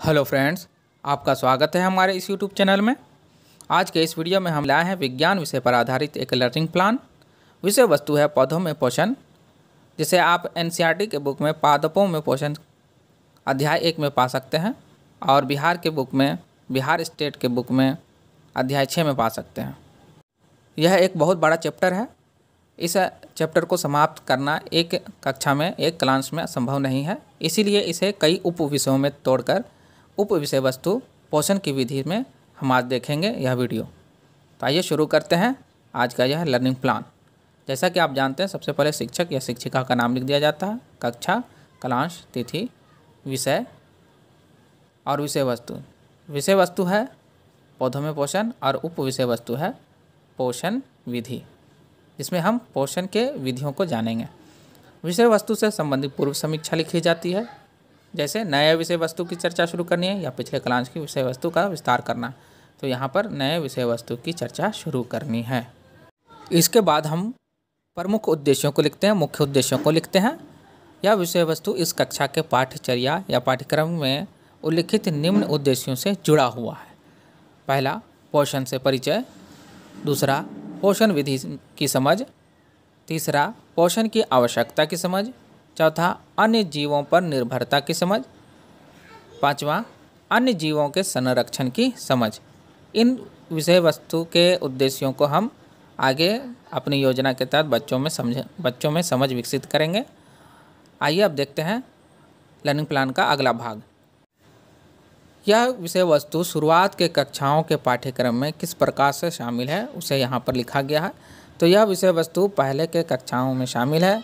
Hello friends, आपका स्वागत है हमारे इस यूट्यूब चैनल में। आज के इस वीडियो में हम लाए हैं विज्ञान विषय पर आधारित एक लर्निंग प्लान। विषय वस्तु है पौधों में पोषण, जिसे आप एनसीईआरटी के बुक में पादपों में पोषण अध्याय 1 में पा सकते हैं और बिहार स्टेट के बुक में अध्याय 6 में पा सकते हैं। यह एक बहुत बड़ा चैप्टर है। इस चैप्टर को समाप्त करना एक कक्षा में, एक क्लास में संभव नहीं है, इसीलिए इसे कई उप विषयों में तोड़कर उप विषय वस्तु पोषण की विधि में हम आज देखेंगे यह वीडियो। तो आइए शुरू करते हैं आज का यह लर्निंग प्लान। जैसा कि आप जानते हैं, सबसे पहले शिक्षक या शिक्षिका का नाम लिख दिया जाता है, कक्षा, क्लास, तिथि, विषय और विषय वस्तु। विषय वस्तु है पौधों में पोषण और उप विषय वस्तु है पोषण विधि, जिसमें हम पोषण के विधियों को जानेंगे। विषय वस्तु से संबंधित पूर्व समीक्षा लिखी जाती है, जैसे नए विषय वस्तु की चर्चा शुरू करनी है या पिछले क्लास की विषय वस्तु का विस्तार करना, तो यहाँ पर नए विषय वस्तु की चर्चा शुरू करनी है। इसके बाद हम प्रमुख उद्देश्यों को लिखते हैं, मुख्य उद्देश्यों को लिखते हैं। यह विषय वस्तु इस कक्षा के पाठ्यचर्या या पाठ्यक्रम में उल्लिखित निम्न उद्देश्यों से जुड़ा हुआ है। पहला, पोषण से परिचय। दूसरा, पोषण विधि की समझ। तीसरा, पोषण की आवश्यकता की समझ। चौथा, अन्य जीवों पर निर्भरता की समझ। पांचवा, अन्य जीवों के संरक्षण की समझ। इन विषय वस्तु के उद्देश्यों को हम आगे अपनी योजना के तहत बच्चों में समझ विकसित करेंगे। आइए अब देखते हैं लर्निंग प्लान का अगला भाग। यह विषय वस्तु शुरुआत के कक्षाओं के पाठ्यक्रम में किस प्रकार से शामिल है, उसे यहाँ पर लिखा गया है। तो यह विषय वस्तु पहले के कक्षाओं में शामिल है।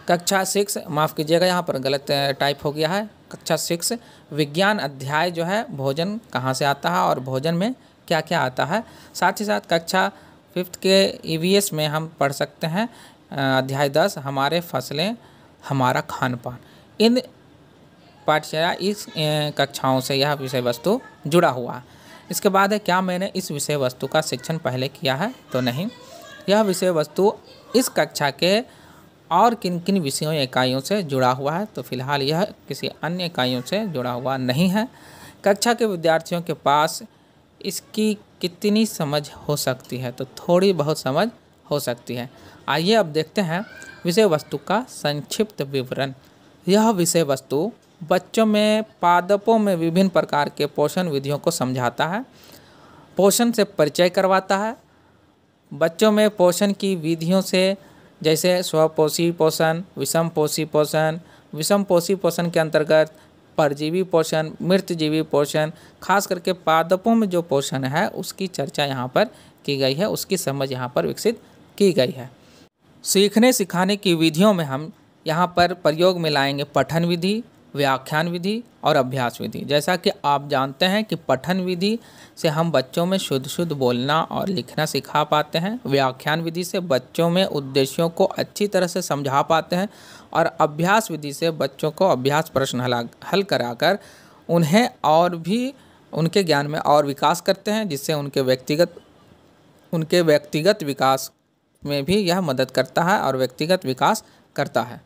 कक्षा 6, माफ़ कीजिएगा यहाँ पर गलत टाइप हो गया है। कक्षा 6 विज्ञान अध्याय जो है भोजन कहाँ से आता है और भोजन में क्या क्या आता है। साथ ही साथ कक्षा 5 के ईवीएस में हम पढ़ सकते हैं अध्याय 10 हमारे फसलें हमारा खान पान। इन पाठ्यचर्या इस कक्षाओं से यह विषय वस्तु जुड़ा हुआ है। इसके बाद है, क्या मैंने इस विषय वस्तु का शिक्षण पहले किया है? तो नहीं। यह विषय वस्तु इस कक्षा के और किन किन विषयों या इकाइयों से जुड़ा हुआ है? तो फिलहाल यह किसी अन्य इकाइयों से जुड़ा हुआ नहीं है। कक्षा के विद्यार्थियों के पास इसकी कितनी समझ हो सकती है? तो थोड़ी बहुत समझ हो सकती है। आइए अब देखते हैं विषय वस्तु का संक्षिप्त विवरण। यह विषय वस्तु बच्चों में पादपों में विभिन्न प्रकार के पोषण विधियों को समझाता है, पोषण से परिचय करवाता है। बच्चों में पोषण की विधियों से, जैसे स्वपोषी पोषण, विषमपोषी पोषण, विषमपोषी पोषण के अंतर्गत परजीवी पोषण, मृतजीवी पोषण, खास करके पादपों में जो पोषण है उसकी चर्चा यहाँ पर की गई है, उसकी समझ यहाँ पर विकसित की गई है। सीखने सिखाने की विधियों में हम यहाँ पर प्रयोग में लाएंगे पठन विधि, व्याख्यान विधि और अभ्यास विधि। जैसा कि आप जानते हैं कि पठन विधि से हम बच्चों में शुद्ध बोलना और लिखना सिखा पाते हैं। व्याख्यान विधि से बच्चों में उद्देश्यों को अच्छी तरह से समझा पाते हैं और अभ्यास विधि से बच्चों को अभ्यास प्रश्न हल कराकर उन्हें और भी उनके ज्ञान में और विकास करते हैं, जिससे उनके व्यक्तिगत विकास में भी यह मदद करता है और व्यक्तिगत विकास करता है।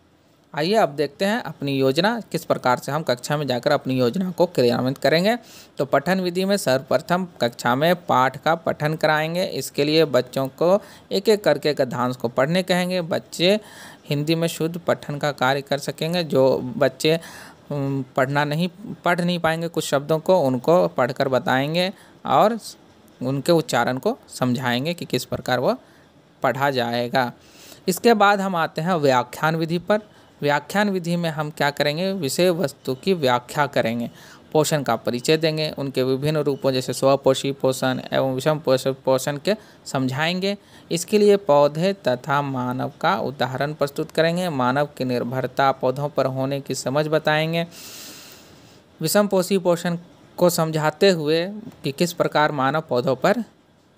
आइए अब देखते हैं अपनी योजना, किस प्रकार से हम कक्षा में जाकर अपनी योजना को क्रियान्वित करेंगे। तो पठन विधि में सर्वप्रथम कक्षा में पाठ का पठन कराएंगे। इसके लिए बच्चों को एक एक करके गद्यांश को पढ़ने कहेंगे। बच्चे हिंदी में शुद्ध पठन का कार्य कर सकेंगे। जो बच्चे पढ़ नहीं पाएंगे कुछ शब्दों को, उनको पढ़कर बताएंगे और उनके उच्चारण को समझाएंगे कि किस प्रकार वह पढ़ा जाएगा। इसके बाद हम आते हैं व्याख्यान विधि पर। व्याख्यान विधि में हम क्या करेंगे? विषय वस्तु की व्याख्या करेंगे, पोषण का परिचय देंगे, उनके विभिन्न रूपों जैसे स्वपोषी पोषण एवं विषम पोषण के समझाएंगे। इसके लिए पौधे तथा मानव का उदाहरण प्रस्तुत करेंगे, मानव की निर्भरता पौधों पर होने की समझ बताएंगे। विषमपोषी पोषण को समझाते हुए कि किस प्रकार मानव पौधों पर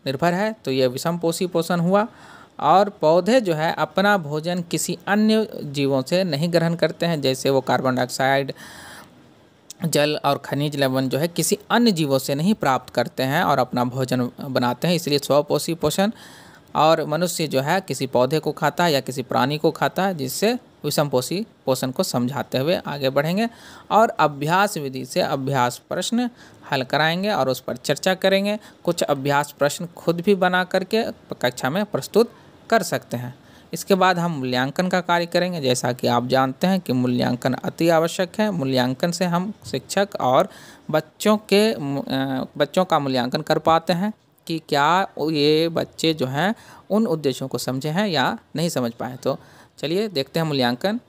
निर्भर है, तो यह विषमपोषी पोषण हुआ। और पौधे जो है अपना भोजन किसी अन्य जीवों से नहीं ग्रहण करते हैं, जैसे वो कार्बन डाइऑक्साइड, जल और खनिज लवण जो है किसी अन्य जीवों से नहीं प्राप्त करते हैं और अपना भोजन बनाते हैं, इसलिए स्वपोषी पोषण। और मनुष्य जो है किसी पौधे को खाता है या किसी प्राणी को खाता है, जिससे विषमपोषी पोषण को समझाते हुए आगे बढ़ेंगे और अभ्यास विधि से अभ्यास प्रश्न हल कराएंगे और उस पर चर्चा करेंगे। कुछ अभ्यास प्रश्न खुद भी बना करके कक्षा में प्रस्तुत कर सकते हैं। इसके बाद हम मूल्यांकन का कार्य करेंगे। जैसा कि आप जानते हैं कि मूल्यांकन अति आवश्यक है। मूल्यांकन से हम शिक्षक और बच्चों का मूल्यांकन कर पाते हैं कि क्या ये बच्चे जो हैं उन उद्देश्यों को समझे हैं या नहीं समझ पाए। तो चलिए देखते हैं मूल्यांकन।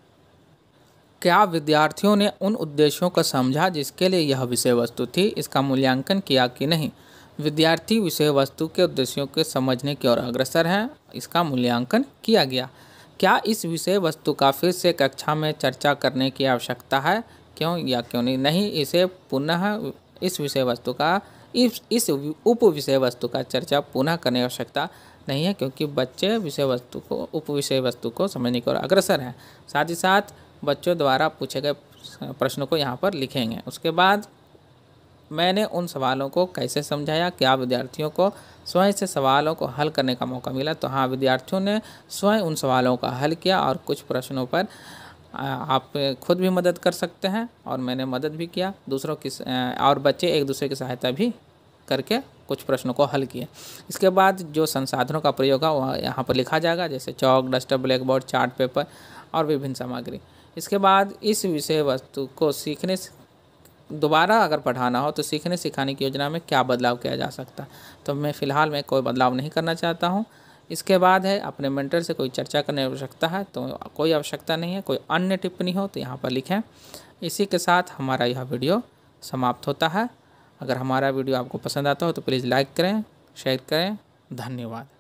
क्या विद्यार्थियों ने उन उद्देश्यों को समझा जिसके लिए यह विषय वस्तु थी? इसका मूल्यांकन किया कि नहीं? विद्यार्थी विषय वस्तु के उद्देश्यों को समझने की ओर अग्रसर हैं। इसका मूल्यांकन किया गया। क्या इस विषय वस्तु का फिर से कक्षा में चर्चा करने की आवश्यकता है? क्यों या क्यों नहीं? नहीं, इसे पुनः इस विषय वस्तु का इस उप विषय वस्तु का चर्चा पुनः करने की आवश्यकता नहीं है, क्योंकि बच्चे विषय वस्तु को उप विषय वस्तु को समझने की ओर अग्रसर हैं। साथ ही साथ बच्चों द्वारा पूछे गए प्रश्नों को यहाँ पर लिखेंगे। उसके बाद मैंने उन सवालों को कैसे समझाया? क्या विद्यार्थियों को स्वयं से सवालों को हल करने का मौका मिला? तो हाँ, विद्यार्थियों ने स्वयं उन सवालों का हल किया और कुछ प्रश्नों पर आप खुद भी मदद कर सकते हैं और मैंने मदद भी किया दूसरों की, और बच्चे एक दूसरे की सहायता भी करके कुछ प्रश्नों को हल किए। इसके बाद जो संसाधनों का प्रयोग है वह यहाँ पर लिखा जाएगा, जैसे chalk, duster, blackboard, chart paper और विभिन्न सामग्री। इसके बाद इस विषय वस्तु को दोबारा अगर पढ़ाना हो तो सीखने सिखाने की योजना में क्या बदलाव किया जा सकता है? तो मैं फ़िलहाल में कोई बदलाव नहीं करना चाहता हूँ। इसके बाद है अपने मेंटर से कोई चर्चा करने की आवश्यकता है, तो कोई आवश्यकता नहीं है। कोई अन्य टिप्पणी हो तो यहाँ पर लिखें। इसी के साथ हमारा यह वीडियो समाप्त होता है। अगर हमारा वीडियो आपको पसंद आता हो तो प्लीज़ लाइक करें, शेयर करें। धन्यवाद।